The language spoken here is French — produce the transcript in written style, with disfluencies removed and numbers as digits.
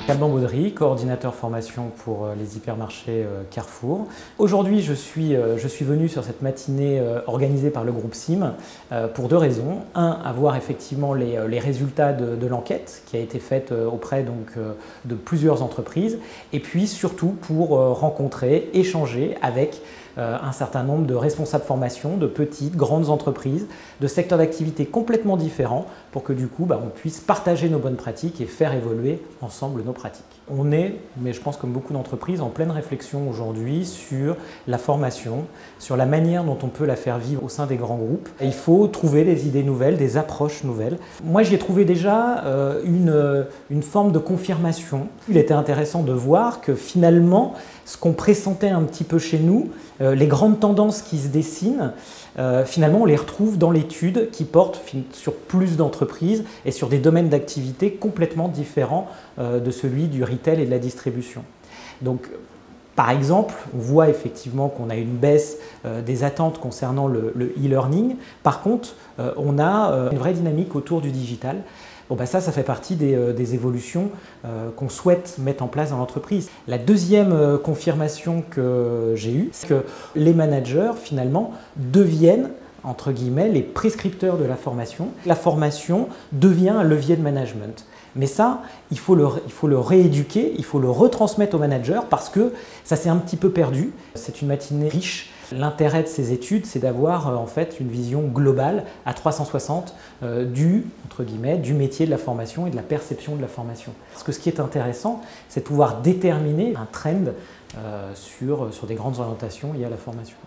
Alban Baudry, coordinateur formation pour les hypermarchés Carrefour. Aujourd'hui, je suis venu sur cette matinée organisée par le groupe SIM pour deux raisons. Un, avoir effectivement les résultats de l'enquête qui a été faite auprès de plusieurs entreprises, et puis surtout pour rencontrer, échanger avec un certain nombre de responsables formation, de petites, grandes entreprises, de secteurs d'activité complètement différents pour que du coup on puisse partager nos bonnes pratiques et faire évoluer ensemble nos pratiques. On est, mais je pense comme beaucoup d'entreprises, en pleine réflexion aujourd'hui sur la formation, sur la manière dont on peut la faire vivre au sein des grands groupes. Et il faut trouver des idées nouvelles, des approches nouvelles. Moi j'y ai trouvé déjà une forme de confirmation. Il était intéressant de voir que finalement, ce qu'on pressentait un petit peu chez nous, les grandes tendances qui se dessinent, finalement on les retrouve dans l'étude qui porte sur plus d'entreprises et sur des domaines d'activité complètement différents de celui du retail et de la distribution. Donc, par exemple, on voit effectivement qu'on a une baisse des attentes concernant le e-learning. Par contre, on a une vraie dynamique autour du digital. Bon, ça fait partie des évolutions qu'on souhaite mettre en place dans l'entreprise. La deuxième confirmation que j'ai eue, c'est que les managers, finalement, deviennent, entre guillemets, les prescripteurs de la formation. La formation devient un levier de management. Mais ça, il faut le rééduquer, il faut le retransmettre aux managers parce que ça s'est un petit peu perdu. C'est une matinée riche. L'intérêt de ces études, c'est d'avoir en fait une vision globale à 360 du métier de la formation et de la perception de la formation. Parce que ce qui est intéressant, c'est de pouvoir déterminer un trend sur des grandes orientations liées à la formation.